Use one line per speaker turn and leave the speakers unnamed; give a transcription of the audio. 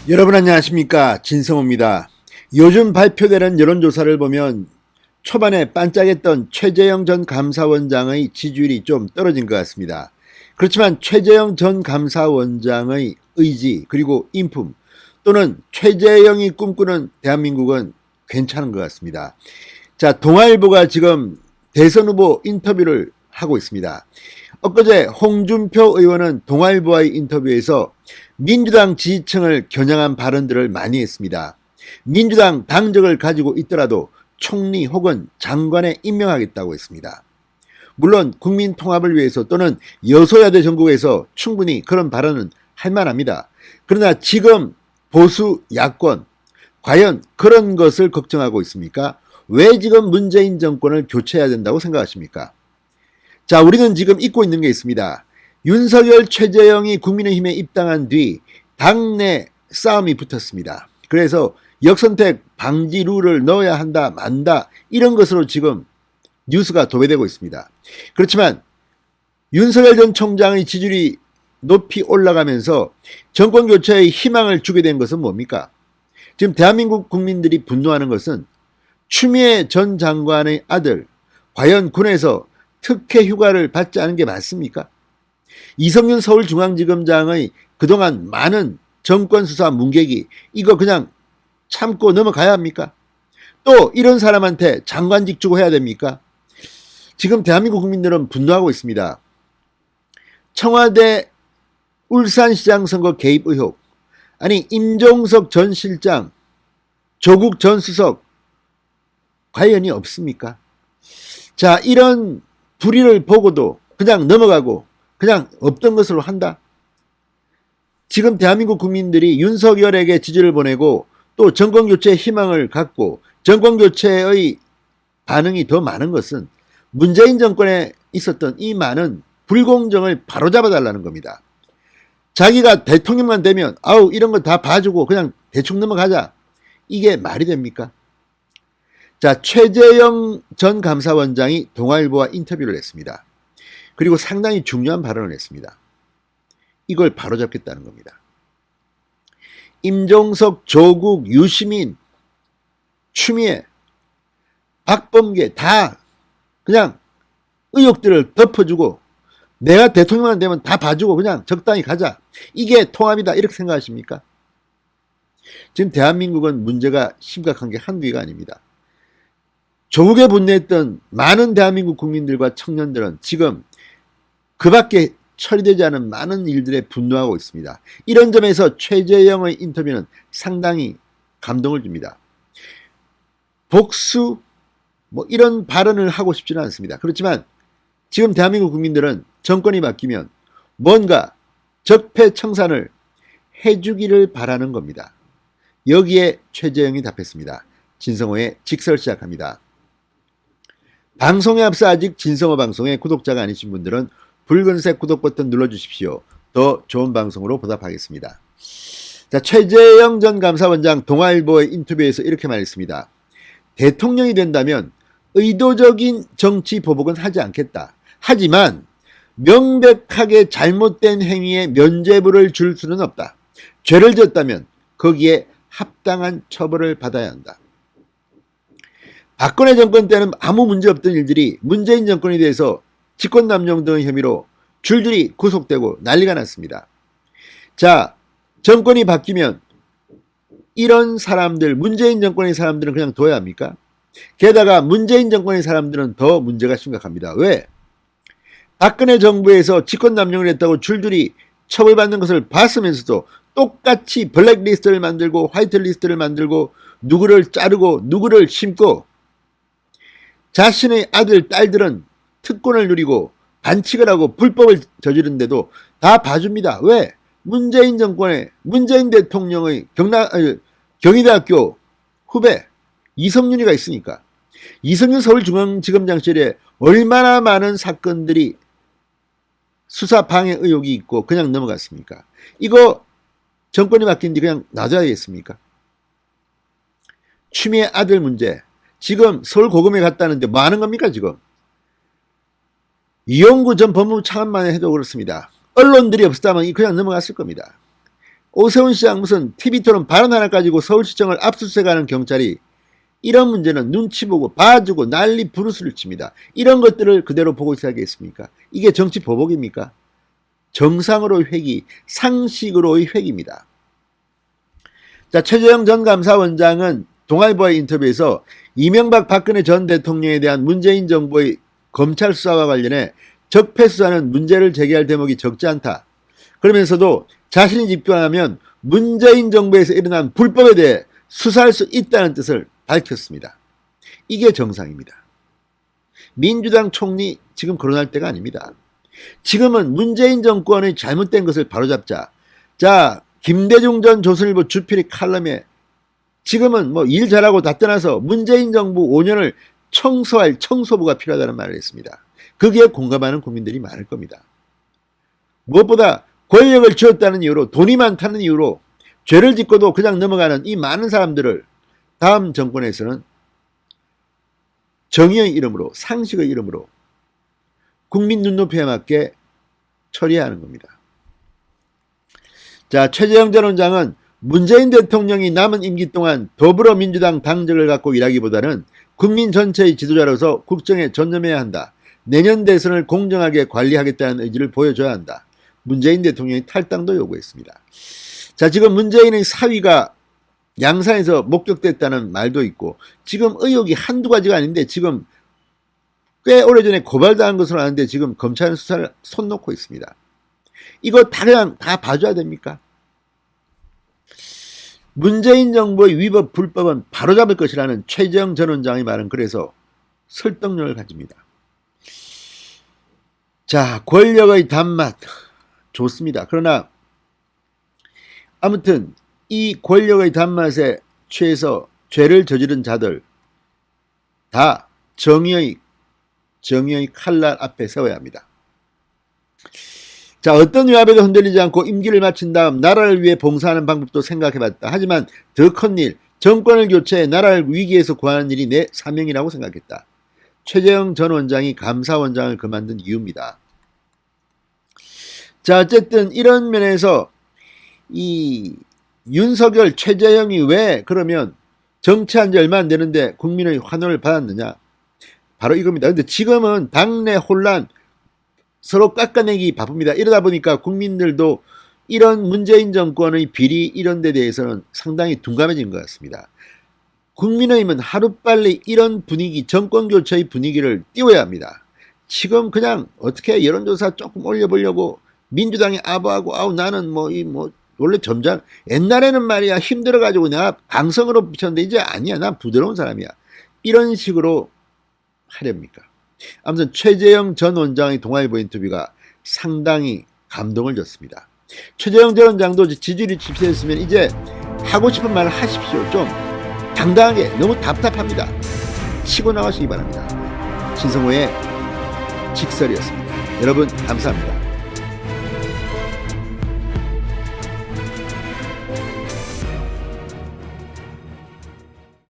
여러분 안녕하십니까, 진성호입니다. 요즘 발표되는 여론조사를 보면 초반에 반짝했던 최재형 전 감사원장의 지지율이 좀 떨어진 것 같습니다. 그렇지만 최재형 전 감사원장의 의지 그리고 인품 또는 최재형이 꿈꾸는 대한민국은 괜찮은 것 같습니다. 자, 동아일보가 지금 대선 후보 인터뷰를 하고 있습니다. 엊그제 홍준표 의원은 동아일보와의 인터뷰에서 민주당 지지층을 겨냥한 발언들을 많이 했습니다. 민주당 당적을 가지고 있더라도 총리 혹은 장관에 임명하겠다고 했습니다. 물론 국민 통합을 위해서 또는 여소야대 정국에서 충분히 그런 발언은 할 만합니다. 그러나 지금 보수 야권 과연 그런 것을 걱정하고 있습니까? 왜 지금 문재인 정권을 교체해야 된다고 생각하십니까? 자, 우리는 지금 잊고 있는 게 있습니다. 윤석열, 최재형이 국민의힘에 입당한 뒤 당내 싸움이 붙었습니다. 그래서 역선택 방지 룰을 넣어야 한다 만다 이런 것으로 지금 뉴스가 도배되고 있습니다. 그렇지만 윤석열 전 총장의 지지율이 높이 올라가면서 정권 교체의 희망을 주게 된 것은 뭡니까? 지금 대한민국 국민들이 분노하는 것은 추미애 전 장관의 아들 과연 군에서 특혜 휴가를 받지 않은 게 맞습니까? 이성윤 서울중앙지검장의 그동안 많은 정권수사 문객이 이거 그냥 참고 넘어가야 합니까? 또 이런 사람한테 장관직 주고 해야 됩니까? 지금 대한민국 국민들은 분노하고 있습니다. 청와대 울산시장 선거 개입 의혹, 아니 임종석 전 실장, 조국 전 수석 관련이 없습니까? 자, 이런 불의를 보고도 그냥 넘어가고 그냥 없던 것으로 한다. 지금 대한민국 국민들이 윤석열에게 지지를 보내고 또 정권교체의 희망을 갖고 정권교체의 반응이 더 많은 것은 문재인 정권에 있었던 이 많은 불공정을 바로잡아달라는 겁니다. 자기가 대통령만 되면 아우 이런 거 다 봐주고 그냥 대충 넘어가자. 이게 말이 됩니까? 자, 최재형 전 감사원장이 동아일보와 인터뷰를 했습니다. 그리고 상당히 중요한 발언을 했습니다. 이걸 바로잡겠다는 겁니다. 임종석, 조국, 유시민, 추미애, 박범계 다 그냥 의혹들을 덮어주고 내가 대통령만 되면 다 봐주고 그냥 적당히 가자. 이게 통합이다 이렇게 생각하십니까? 지금 대한민국은 문제가 심각한 게 한두 개가 아닙니다. 조국에 분노했던 많은 대한민국 국민들과 청년들은 지금 그 밖에 처리되지 않은 많은 일들에 분노하고 있습니다. 이런 점에서 최재형의 인터뷰는 상당히 감동을 줍니다. 복수 뭐 이런 발언을 하고 싶지는 않습니다. 그렇지만 지금 대한민국 국민들은 정권이 바뀌면 뭔가 적폐청산을 해주기를 바라는 겁니다. 여기에 최재형이 답했습니다. 진성호의 직설 시작합니다. 방송에 앞서 아직 진성호 방송의 구독자가 아니신 분들은 붉은색 구독 버튼 눌러주십시오. 더 좋은 방송으로 보답하겠습니다. 자, 최재형 전 감사원장 동아일보의 인터뷰에서 이렇게 말했습니다. 대통령이 된다면 의도적인 정치 보복은 하지 않겠다. 하지만 명백하게 잘못된 행위에 면죄부를 줄 수는 없다. 죄를 지었다면 거기에 합당한 처벌을 받아야 한다. 박근혜 정권 때는 아무 문제 없던 일들이 문재인 정권에 대해서 직권남용 등의 혐의로 줄줄이 구속되고 난리가 났습니다. 자, 정권이 바뀌면 이런 사람들, 문재인 정권의 사람들은 그냥 둬야 합니까? 게다가 문재인 정권의 사람들은 더 문제가 심각합니다. 왜? 박근혜 정부에서 직권남용을 했다고 줄줄이 처벌받는 것을 봤으면서도 똑같이 블랙리스트를 만들고 화이트리스트를 만들고 누구를 자르고 누구를 심고 자신의 아들, 딸들은 특권을 누리고 반칙을 하고 불법을 저지른데도 다 봐줍니다. 왜? 문재인 정권의 문재인 대통령의 경희대학교 후배 이성윤이가 있으니까. 이성윤 서울중앙지검장실에 얼마나 많은 사건들이 수사 방해 의혹이 있고 그냥 넘어갔습니까? 이거 정권이 바뀐 뒤 그냥 놔둬야겠습니까? 추미애 아들 문제. 지금 서울고검에 갔다는데 뭐 하는 겁니까 지금? 이용구 전 법무부 차관만 해도 그렇습니다. 언론들이 없었다면 그냥 넘어갔을 겁니다. 오세훈 시장 무슨 TV토론 발언 하나 가지고 서울시청을 압수수색하는 경찰이 이런 문제는 눈치 보고 봐주고 난리 부르스를 칩니다. 이런 것들을 그대로 보고 있어야겠습니까? 이게 정치 보복입니까? 정상으로의 회기, 상식으로의 회기입니다. 자, 최재형 전 감사원장은 동아일보의 인터뷰에서 이명박 박근혜 전 대통령에 대한 문재인 정부의 검찰 수사와 관련해 적폐 수사는 문제를 제기할 대목이 적지 않다. 그러면서도 자신이 집권하면 문재인 정부에서 일어난 불법에 대해 수사할 수 있다는 뜻을 밝혔습니다. 이게 정상입니다. 민주당 총리 지금 거론할 때가 아닙니다. 지금은 문재인 정권의 잘못된 것을 바로잡자. 자, 김대중 전 조선일보 주필이 칼럼에 지금은 뭐 일 잘하고 다 떠나서 문재인 정부 5년을 청소할 청소부가 필요하다는 말을 했습니다. 거기에 공감하는 국민들이 많을 겁니다. 무엇보다 권력을 쥐었다는 이유로, 돈이 많다는 이유로 죄를 짓고도 그냥 넘어가는 이 많은 사람들을 다음 정권에서는 정의의 이름으로, 상식의 이름으로 국민 눈높이에 맞게 처리해야 하는 겁니다. 자, 최재형 전 원장은 문재인 대통령이 남은 임기 동안 더불어민주당 당적을 갖고 일하기보다는 국민 전체의 지도자로서 국정에 전념해야 한다. 내년 대선을 공정하게 관리하겠다는 의지를 보여줘야 한다. 문재인 대통령이 탈당도 요구했습니다. 자, 지금 문재인의 사위가 양산에서 목격됐다는 말도 있고, 지금 의혹이 한두 가지가 아닌데 지금 꽤 오래전에 고발당한 것으로 아는데 지금 검찰은 수사를 손 놓고 있습니다. 이거 그냥 다 봐줘야 됩니까? 문재인 정부의 위법 불법은 바로잡을 것이라는 최재형 전 원장의 말은 그래서 설득력을 가집니다. 자, 권력의 단맛 좋습니다. 그러나 아무튼 이 권력의 단맛에 취해서 죄를 저지른 자들 다 정의의 칼날 앞에 세워야 합니다. 자, 어떤 위압에도 흔들리지 않고 임기를 마친 다음 나라를 위해 봉사하는 방법도 생각해봤다. 하지만 더 큰 일, 정권을 교체해 나라를 위기에서 구하는 일이 내 사명이라고 생각했다. 최재형 전 원장이 감사원장을 그만둔 이유입니다. 자, 어쨌든 이런 면에서 이 윤석열, 최재형이 왜 그러면 정치한 지 얼마 안 되는데 국민의 환호를 받았느냐? 바로 이겁니다. 근데 지금은 당내 혼란, 서로 깎아내기 바쁩니다. 이러다 보니까 국민들도 이런 문재인 정권의 비리 이런 데 대해서는 상당히 둔감해진 것 같습니다. 국민의힘은 하루빨리 이런 분위기, 정권 교체의 분위기를 띄워야 합니다. 지금 그냥 어떻게 여론조사 조금 올려보려고 민주당이 아부하고 나는 원래 점잖, 옛날에는 말이야 힘들어가지고 내가 강성으로 비쳤는데 이제 아니야, 난 부드러운 사람이야, 이런 식으로 하렵니까? 아무튼 최재형 전 원장의 동아일보 인터뷰가 상당히 감동을 줬습니다. 최재형 전 원장도 지지율이 집계했으면 이제 하고 싶은 말을 하십시오. 좀 당당하게. 너무 답답합니다. 치고 나가시기 바랍니다. 진성호의 직설이었습니다. 여러분 감사합니다.